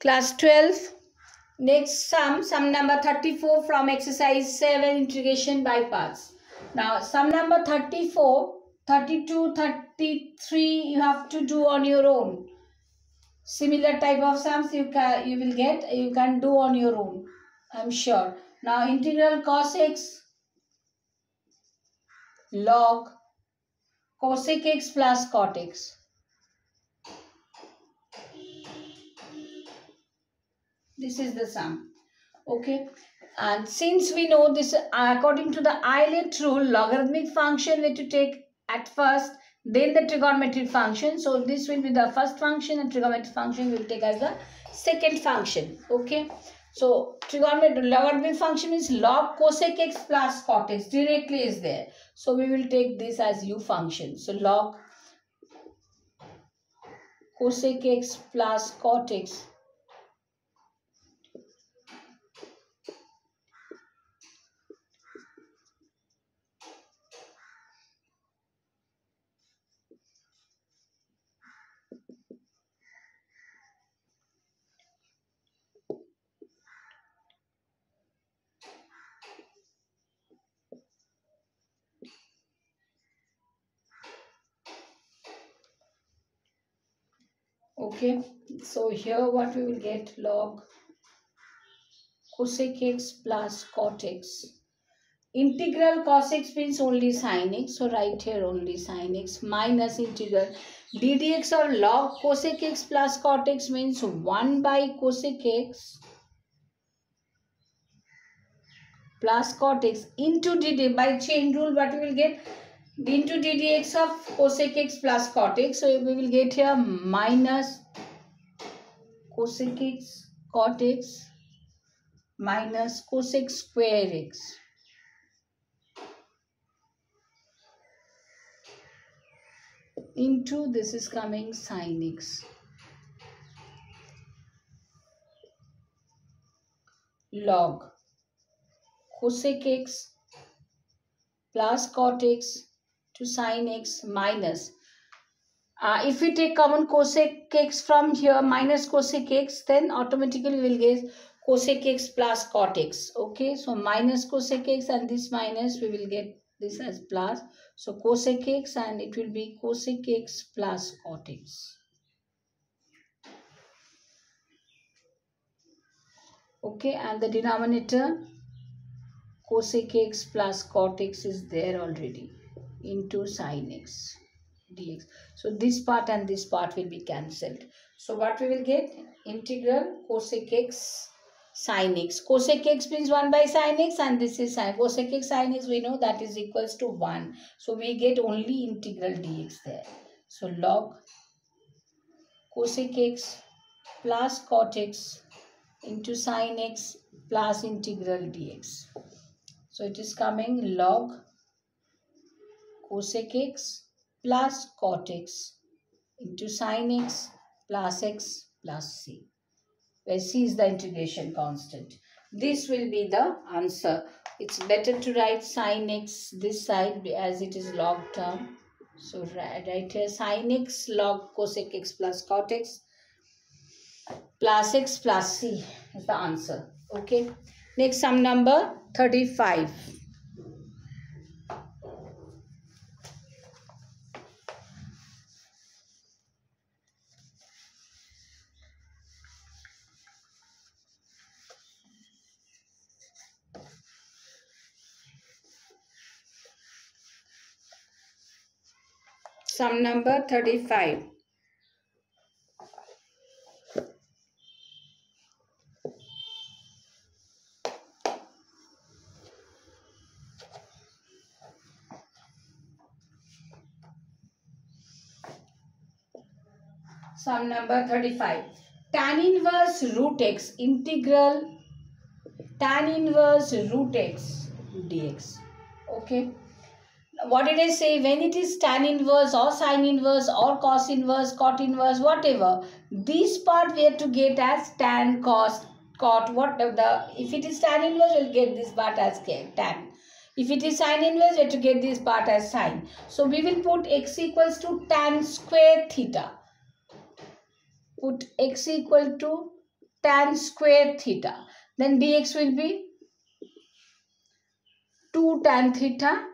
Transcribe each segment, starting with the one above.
Class 12. Next sum number 34 from exercise 7, integration by parts. Now sum number 34, 32, 33 you have to do on your own. Similar type of sums you can do on your own, I'm sure. Now integral cos x log cosec x plus cot x. This is the sum. Okay. And since we know this, according to the Euler rule, logarithmic function we have to take at first, then the trigonometric function. So this will be the first function and trigonometric function will take as the second function. Okay. So trigonometric logarithmic function is log cosec x plus cot x, directly is there. So we will take this as u function. So log cosec x plus cot x . Okay, so here what we will get, log cosec x plus cot x. Integral cos x means only sin x, so write here only sin x, minus integral ddx of log cosec x plus cot x means 1 by cosec x plus cot x into dd. By chain rule what we will get, into ddx of cosec x plus cot x. So we will get here minus cosec x cot x minus cosec square x into, this is coming sin x, log cosec x plus cot x to sin x minus, if we take common cosec x from here, minus cosec x, then automatically we will get cosec x plus cot x. Okay, so minus cosec x and this minus, we will get this as plus. So cosec x and it will be cosec x plus cot x. Okay, and the denominator cosec x plus cot x is there already into sin x dx. So this part and this part will be cancelled. So what we will get, integral cosec x sin x. Cosec x means 1 by sin x and this is sin. Cosec x sin x we know that is equals to 1. So we get only integral dx there. So log cosec x plus cot x into sin x plus integral dx. So it is coming log cosec x plus cot x into sin x plus c, where c is the integration constant. This will be the answer. It's better to write sin x this side as it is log term. So write here sin x log cosec x plus cot x plus x plus c is the answer. Okay. Next sum number 35. Sum number 35. Sum number 35. Tan inverse root x integral tan inverse root x dx. Okay. What did I say? When it is tan inverse or sin inverse or cos inverse, cot inverse, whatever, this part we have to get as tan, cos, cot, whatever. If it is tan inverse, we'll get this part as tan. If it is sin inverse, we have to get this part as sin. So we will put x equals to tan square theta. Put x equal to tan square theta. Then dx will be 2 tan theta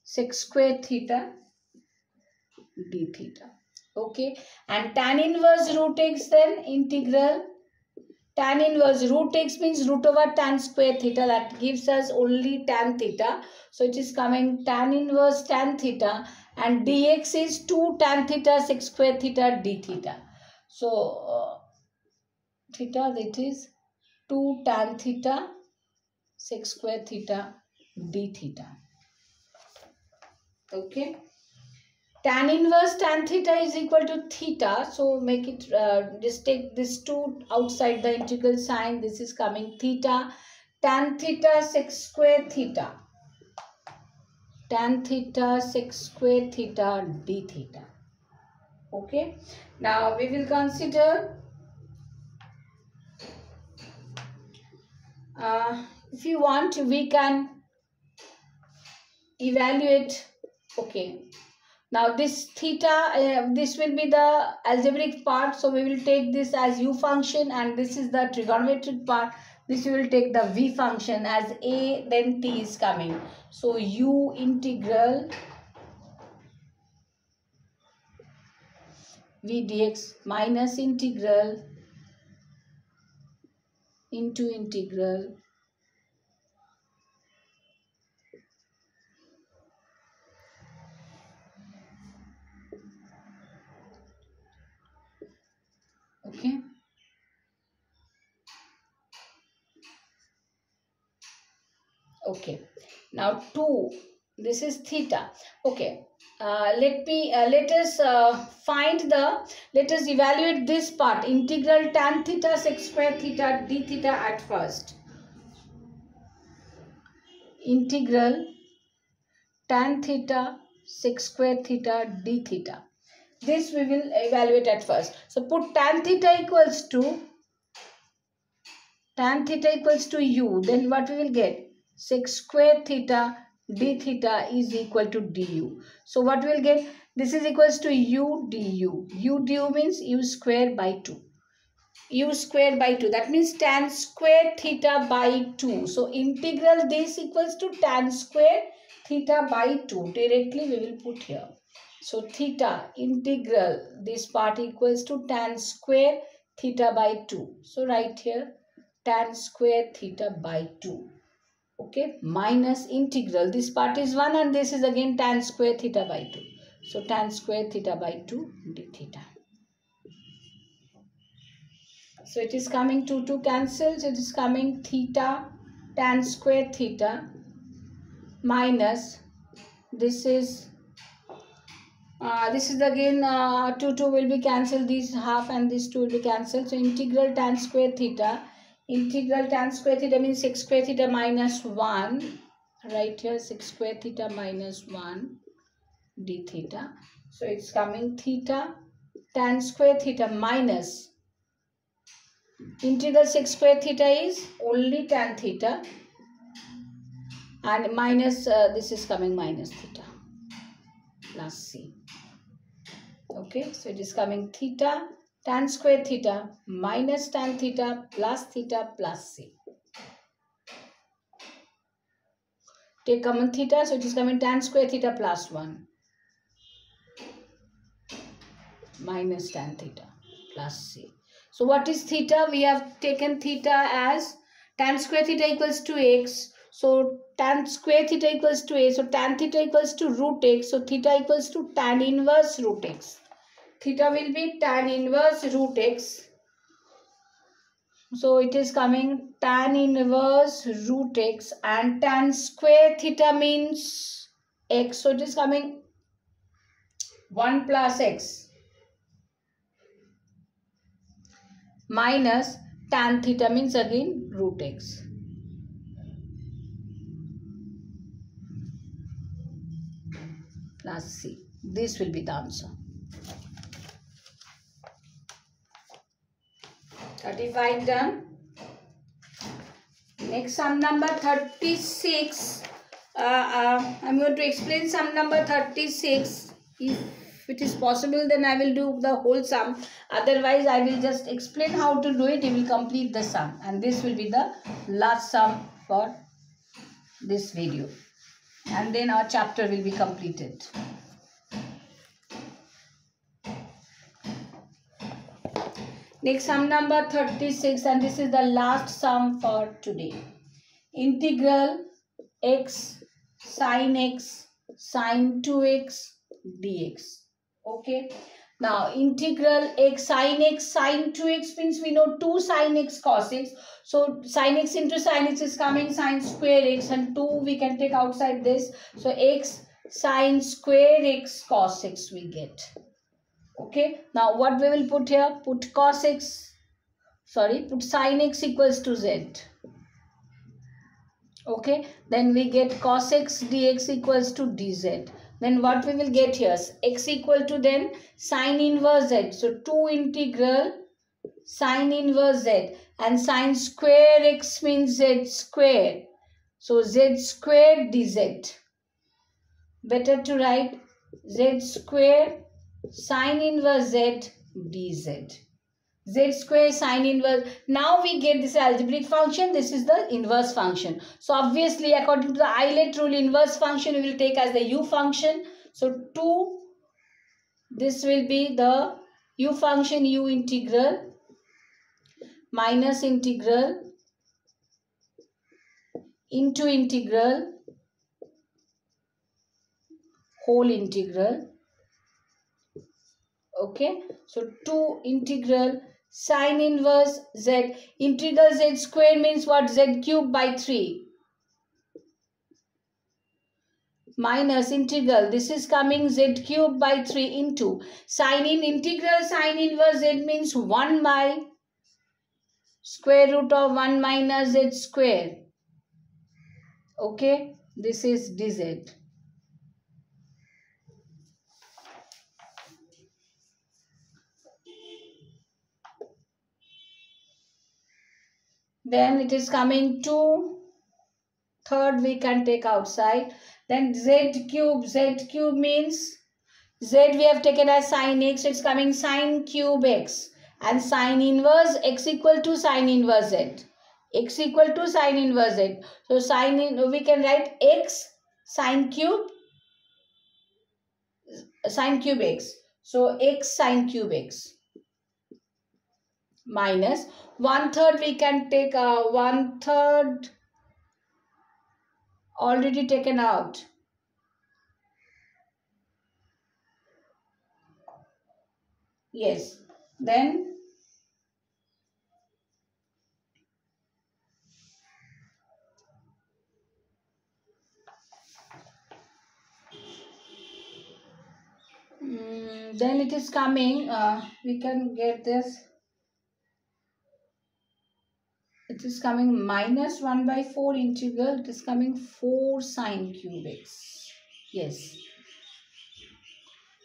sec square theta d theta. Okay, and tan inverse root x, then integral tan inverse root x means root over tan square theta, that gives us only tan theta. So it is coming tan inverse tan theta, and dx is 2 tan theta sec square theta d theta. So theta, that is 2 tan theta sec square theta d theta. Okay. Tan inverse tan theta is equal to theta. So make it, just take this 2 outside the integral sign. This is coming theta. Tan theta sec square theta. Tan theta sec square theta d theta. Okay. Now we will consider, if you want, we can evaluate. Okay. Now this theta, this will be the algebraic part. So we will take this as u function, and this is the trigonometric part. This we will take the v function as a, then t is coming. So u integral v dx minus integral into integral okay. Okay, now 2, this is theta. Okay, let us evaluate this part, integral tan theta sec square theta d theta at first. Integral tan theta sec square theta d theta. This we will evaluate at first. So put tan theta equals to u. Then what we will get? Sec square theta d theta is equal to du. So what we will get? This is equals to u du. U du means u square by 2. U square by 2. That means tan square theta by 2. So integral this equals to tan square theta by 2. Directly we will put here. So theta integral this part equals to tan square theta by 2. So right here tan square theta by 2. Okay, minus integral. This part is 1 and this is again tan square theta by 2. So tan square theta by 2 d theta. So it is coming 2 cancels. It is coming theta tan square theta minus this is again 2 will be cancelled. This half and this 2 will be cancelled. So integral tan square theta. Integral tan square theta means sec square theta minus 1. Right here sec square theta minus 1 d theta. So it's coming theta tan square theta minus integral sec square theta is only tan theta, and minus this is coming minus theta plus c. Okay, so it is coming theta tan square theta minus tan theta plus c. Take common theta, so it is coming tan square theta plus 1 minus tan theta plus c. So what is theta? We have taken theta as tan square theta equals to x. So tan square theta equals to a. So tan theta equals to root x. So theta equals to tan inverse root x. Theta will be tan inverse root x. So it is coming tan inverse root x, and tan square theta means x. So it is coming 1 plus x minus tan theta means again root x. Plus c. This will be the answer. 35 done. Next sum number 36. I'm going to explain sum number 36. If if it is possible, then I will do the whole sum. Otherwise, I will just explain how to do it. You will complete the sum, and this will be the last sum for this video, and then our chapter will be completed. Next, sum number 36, and this is the last sum for today. Integral x sin x sin 2x dx. Okay. Now, integral x sin 2x means we know 2 sin x cos x. So, sin x into sin x is coming sin square x, and 2 we can take outside this. So, x sin square x cos x we get. Okay. Now, what we will put here? Put sin x equals to z. Okay. Then we get cos x dx equals to dz. Then what we will get here? X equal to then sin inverse z. So, 2 integral sin inverse z. And sin square x means z square. So, z square dz. Better to write z square sin inverse z dz. Z square sin inverse. Now we get this algebraic function. This is the inverse function. So obviously, according to the Euler rule, inverse function we will take as the u function. So 2, this will be the u function, u integral minus integral into integral whole integral. Okay, so 2 integral sin inverse z. Integral z square means what? Z cube by 3 minus integral, this is coming z cube by 3 into integral sin inverse z means 1 by square root of 1 minus z square. Okay, this is dz. Then it is coming 2/3 we can take outside. Then z cube means z we have taken as sin x. It's coming sin cube x. And sin inverse x equal to sin inverse z. X equal to sin inverse z. So we can write x sin cube x. So x sin cube x minus 1/3 we can take 1/3 already taken out. Yes. Then it is coming, we can get this. It is coming minus 1/4 integral. It is coming 4 sin cube x. Yes.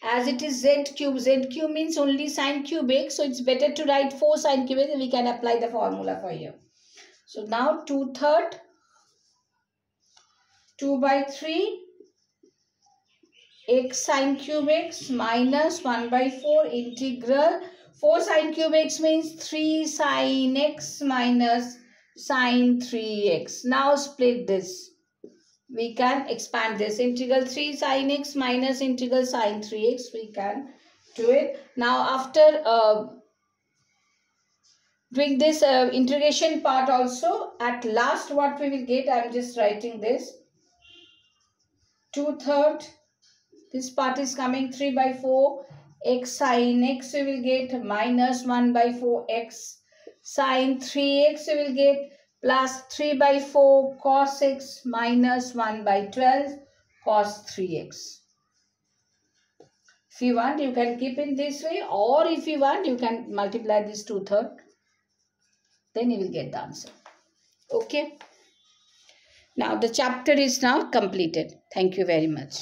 As it is z cube means only sin cube x. So it's better to write 4 sin cube x. We can apply the formula for here. So now 2/3, 2/3 x sin cube x minus 1/4 integral 4 sin cube x means 3 sin x minus sin 3x. Now split this. We can expand this. Integral 3 sin x minus integral sin 3x. We can do it. Now after doing this integration part also, at last what we will get, I am just writing this. 2/3. This part is coming 3/4 x sin x we will get minus 1/4 x sin 3x we will get plus 3/4 cos x minus 1/12 cos 3x. If you want, you can keep in this way, or if you want, you can multiply this 2/3. Then you will get the answer. Okay. Now the chapter is now completed. Thank you very much.